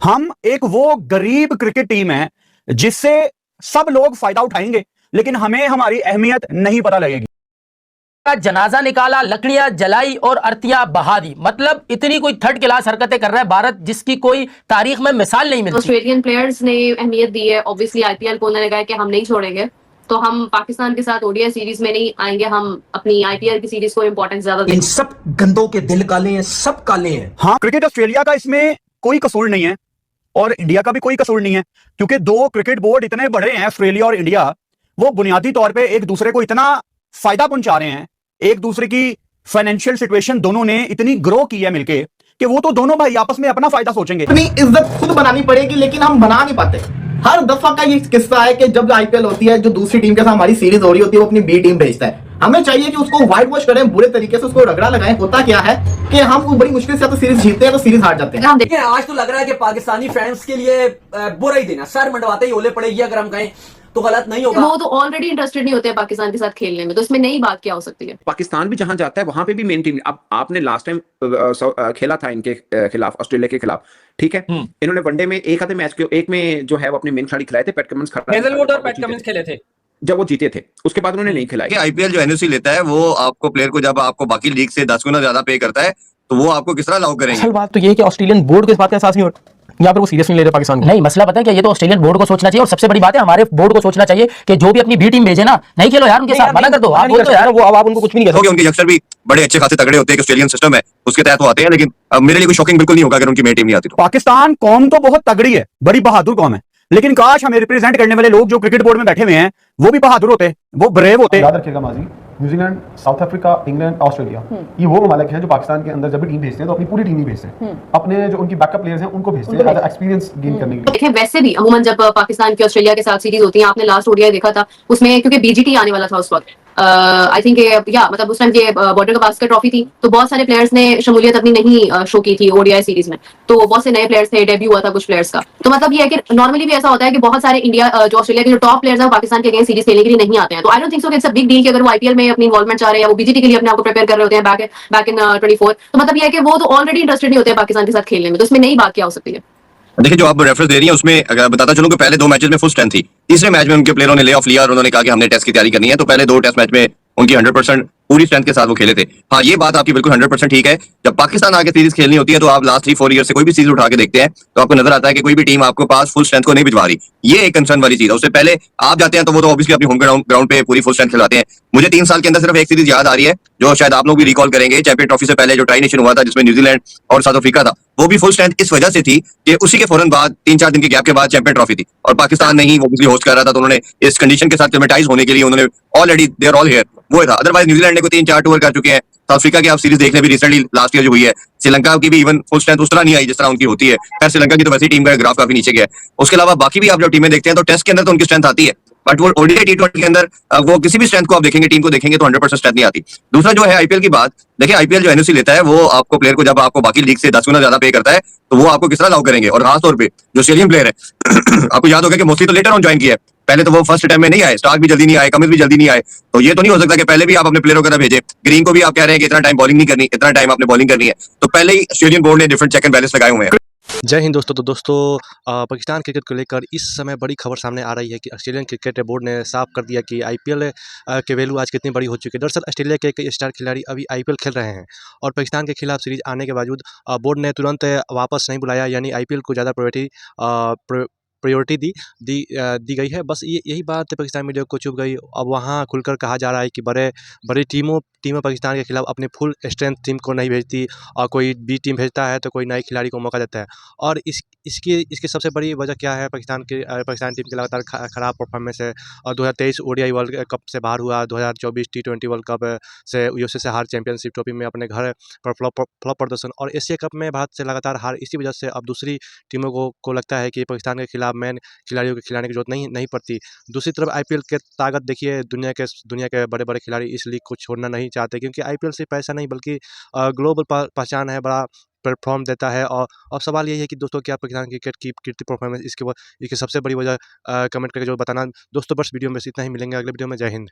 हम एक वो गरीब क्रिकेट टीम है जिससे सब लोग फायदा उठाएंगे, लेकिन हमें हमारी अहमियत नहीं पता लगेगी। का जनाजा निकाला, लकड़ियां जलाई और अर्थियां बहा दी। मतलब इतनी कोई थर्ड क्लास हरकतें कर रहा है भारत जिसकी कोई तारीख में मिसाल नहीं मिलती। ऑस्ट्रेलियन प्लेयर्स ने अहमियत दी है। ऑब्वियसली आईपीएल को उन्होंने कहा कि हम नहीं छोड़ेंगे, तो हम पाकिस्तान के साथ ओडीआई सीरीज में नहीं आएंगे, हम अपनी आईपीएल की सीरीज को इंपॉर्टेंस ज्यादा देंगे। इन सब गंदों के दिल काले हैं, सब काले हैं। हाँ, क्रिकेट ऑस्ट्रेलिया का इसमें कोई कसूर नहीं है और इंडिया का भी कोई कसूर नहीं है, क्योंकि दो क्रिकेट बोर्ड इतने बड़े हैं, ऑस्ट्रेलिया और इंडिया, वो बुनियादी तौर पे एक दूसरे को इतना फायदा पहुंचा रहे हैं, एक दूसरे की फाइनेंशियल सिचुएशन दोनों ने इतनी ग्रो की है मिलके कि वो तो दोनों भाई आपस में अपना फायदा सोचेंगे। अपनी इज्जत खुद बनानी पड़ेगी, लेकिन हम बना नहीं पाते। हर दफा का ये किस्सा है कि जब आईपीएल होती है, जो दूसरी टीम के साथ हमारी सीरीज हो रही होती है, वो अपनी बी टीम भेजता है। हमें चाहिए कि उसको व्हाइट वॉश करें, बुरे तरीके से उसको रगड़ा लगाएं। होता क्या है कि हम बड़ी मुश्किल से तो सीरीज जीतते हैं, तो सीरीज हार जाते हैं। देखिए, आज तो लग रहा है कि पाकिस्तानी फैंस के लिए बुरा ही दिन है, सर मंडवाते ही ओले पड़ेगी अगर हम कहें तो गलत नहीं होगा। वो तो ऑलरेडी इंटरेस्टेड नहीं होते हैं पाकिस्तान के साथ खेलने में, तो इसमें नई बात क्या हो सकती है। पाकिस्तान भी जहां जाता है वहां पे भी मेन टीम। अब आपने लास्ट टाइम खेला था इनके खिलाफ, ऑस्ट्रेलिया के खिलाफ, ठीक है। इन्होंने वनडे में एक आधे मैच के एक में जो है वो अपने मेन खिलाड़ी खिलाए थे, पैट कमिंस हेजलवुड और पैट कमिंस खेले थे जब वो जीते थे, उसके बाद उन्होंने नहीं खिलाए। आईपीएल जो एनओसी लेता है वो आपको प्लेयर को जब आपको बाकी लीग से 10 गुना ज्यादा पे करता है, तो वो आपको किस तरह अलाउ करेंगे। असल बात तो ये है कि ऑस्ट्रेलियन बोर्ड को इस बात का एहसास नहीं हो रहा, यहाँ पर वो सीरियस नहीं ले रहे पाकिस्तान को। नहीं, मसला पता है क्या, ये तो ऑस्ट्रेलियन बोर्ड को सोचना चाहिए और सबसे बड़ी बात है हमारे बोर्ड को सोचना चाहिए कि जो भी अपनी बी टीम भेजे ना, नहीं खेलो यार उनके साथ, मना कर दो आप, बोलो यार वो अब आप उनको कुछ भी नहीं कह सकते। उनके यंगस्टर भी बड़े अच्छे खासे तगड़े होते हैं, ऑस्ट्रेलियन सिस्टम है उसके तहत वो आते हैं, लेकिन मेरे लिए कोई शॉकिंग बिल्कुल नहीं होगा अगर उनकी मेन टीम नहीं आती तो। पाकिस्तान कौम तो बहुत तगड़ी है, बड़ी बहादुर कौम है, लेकिन काश हमें रिप्रेजेंट करने वाले लोग जो क्रिकेट बोर्ड में बैठे हुए हैं वो भी बहादुर होते, वो ब्रेव होते। याद रखिएगा माजी, New Zealand, south Africa, England, Australia, ये वो ममालिक हैं जो पाकिस्तान के अंदर जब भी टीम भेजते हैं तो अपनी पूरी टीम नहीं भेजते, अपने जो उनकी बैकअप प्लेयर्स हैं उनको भेजते हैं एक्सपीरियंस गेन करने के लिए। देखें, वैसे भी अमूमन जब पाकिस्तान की ऑस्ट्रेलिया के साथ सीरीज होती है, आपने लास्ट ओडीआई देखा था उसमें, क्योंकि बीजीटी आने वाला था उस वक्त, आई थिंक या मतलब उस टाइम ये बॉर्डर गवास्कर ट्रॉफी थी, तो बहुत सारे प्लेयर्स ने शमूलियत अपनी नहीं शो की थी ओडीआई सीरीज में, तो बहुत से नए प्लेयर्स थे, डेब्यू हुआ था कुछ प्लेयर्स का। तो मतलब ये है कि नॉर्मली भी ऐसा होता है कि बहुत सारे इंडिया जो ऑस्ट्रेलिया के जो टॉप प्लेयर्स हैं वो पाकिस्तान के अगेंस्ट सीरीज खेलने के लिए नहीं आते हैं। तो आई डोंट थिंक सो कि इट्स अ बिग डील कि अगर वो आईपीएल में अपनी इन्वॉल्वमेंट चाह रहे हैं या वो बीजीटी के लिए अपने आप को प्रिपेयर कर रहे होते हैं बैक इन 24, तो मतलब ये है कि वो तो ऑलरेडी इंटरेस्टेड नहीं होते हैं पाकिस्तान के साथ खेलने में, तो इसमें नई बात क्या हो सकती है। देखिए, जो आप रेफरेंस दे रही हैं उसमें अगर बताता चलूं कि पहले 2 मैचेस में फुल स्ट्रेंथ थी, तीसरे मैच में उनके प्लेयरों ने ले ऑफ लिया और उन्होंने कहा कि हमने टेस्ट की तैयारी करनी है, तो पहले 2 टेस्ट मैच में उनकी 100% पूरी स्ट्रेंथ के साथ वो खेले थे। हाँ, ये बात आपकी बिल्कुल 100% ठीक है। जब पाकिस्तान आगे सीरीज खेलनी होती है तो आप लास्ट 3-4 ईयर से कोई भी सीरीज उठा के देखते हैं तो आपको नजर आता है कि कोई भी टीम आपको पास फुल स्ट्रेंथ को नहीं भिजवा रही। ये एक कंसर्न वाली चीज है। उससे पहले आप जाते हैं तो वो तो ऑब्वियसली अपनी होम ग्राउंड पे पूरी फुल स्ट्रेंथ खिलाते हैं। मुझे 3 साल के अंदर सिर्फ एक सीरीज याद आ रही है जो शायद आप लोग भी रिकॉल करेंगे, चैंपियन ट्रॉफी से पहले जो ट्राई नेशन हुआ था जिसमें न्यूजीलैंड और साउथ अफ्रीका था, वो भी फुल स्ट्रेंथ इस वजह से थी कि उसी के फौरन बाद 3-4 दिन के गैप के बाद चैंपियन ट्रॉफी थी और पाकिस्तान नहीं वो होस्ट कर रहा था, तो उन्होंने इस कंडीशन के साथ क्लेमेटाइज होने के लिए उन्होंने already they are all here वो था। अदरवाइज न्यूजीलैंड ने को 3-4 टूर कर चुके हैं। साउथ अफ्रीका की आप सीरीज देख लें भी रिसेंटली लास्ट ईयर जो हुई है, श्रीलंका की भी इवन फुल स्ट्रेंथ उस तरह नहीं आई जिस तरह उनकी होती है। खैर श्रीलंका की तो वैसी टीम का ग्राफ काफी नीचे गया है। उसके अलावा बाकी भी आप जब टीमें देखते हैं तो टेस्ट के अंदर तो उनकी स्ट्रेंथ आती है, बट वो ओडीआई टी20 के अंदर वो किसी भी स्ट्रेंथ को आप देखेंगे, टीम को देखेंगे तो 100% स्ट्रेंथ नहीं आती। दूसरा जो है आईपीएल की बात, देखिए आईपीएल जो एनओसी लेता है वो आपको प्लेयर को जब आपको बाकी लीग से 10 गुना ज्यादा पे करता है तो वो आपको किस तरह अलाउ करेंगे। और खासतौर पे जो ऑस्ट्रेलियन प्लेयर है आपको याद होगा कि मोस्टली तो लेटर ऑन ज्वाइन किया है, पहले तो वो फर्स्ट टाइम में नहीं आए, स्टार्क भी जल्दी नहीं आए, कमिंस भी जल्दी नहीं आए, तो ये तो नहीं हो सकता कि पहले भी आप अपने प्लेयरों को भेजे। ग्रीन को भी आप कह रहे हैं कि इतना टाइम बॉलिंग नहीं करनी, इतना टाइम आपने बॉलिंग करनी है, तो पहले ही ऑस्ट्रेलियन बोर्ड ने डिफरेंट चेक एंड बैलेंस लगाए हुए हैं। जय हिंद दोस्तों। तो दोस्तों पाकिस्तान क्रिकेट को लेकर इस समय बड़ी खबर सामने आ रही है कि ऑस्ट्रेलियन क्रिकेट बोर्ड ने साफ कर दिया कि आईपीएल के वैल्यू आज कितनी बड़ी हो चुकी है। दरअसल ऑस्ट्रेलिया के कई स्टार खिलाड़ी अभी आईपीएल खेल रहे हैं और पाकिस्तान के खिलाफ सीरीज आने के बावजूद बोर्ड ने तुरंत वापस नहीं बुलाया, यानी आईपीएल को ज़्यादा प्रायोरिटी दी गई है। बस यही बात पाकिस्तान मीडिया को चुभ गई। अब वहाँ खुलकर कहा जा रहा है कि बड़ी टीमों पाकिस्तान के खिलाफ अपनी फुल स्ट्रेंथ टीम को नहीं भेजती और कोई बी टीम भेजता है तो कोई नए खिलाड़ी को मौका देता है। और इसकी सबसे बड़ी वजह क्या है, पाकिस्तान टीम की लगातार खराब परफॉर्मेंस है। और 2023 ओडीआई वर्ल्ड कप से बाहर हुआ, 2024 टी20 वर्ल्ड कप से यूएसए से हार, चैंपियनशिप ट्रॉफी में अपने घर पर फ्लॉप प्रदर्शन, और एशिया कप में भारत से लगातार हार। इसी वजह से अब दूसरी टीमों को लगता है कि पाकिस्तान के खिलाफ मैन खिलाड़ियों को खिलाने की जरूरत नहीं पड़ती। दूसरी तरफ आईपीएल के ताकत देखिए, दुनिया के बड़े खिलाड़ी इस लीग को छोड़ना नहीं चाहते, क्योंकि आईपीएल सिर्फ पैसा नहीं बल्कि ग्लोबल पहचान है, बड़ा प्लेटफॉर्म देता है। और अब सवाल यही है कि दोस्तों क्या पाकिस्तान क्रिकेट की कीर्ति परफॉर्मेंस इसकी सबसे बड़ी वजह कमेंट करके जो बताना। दोस्तों बस वीडियो में इतना ही, मिलेंगे अगले वीडियो में। जय हिंद।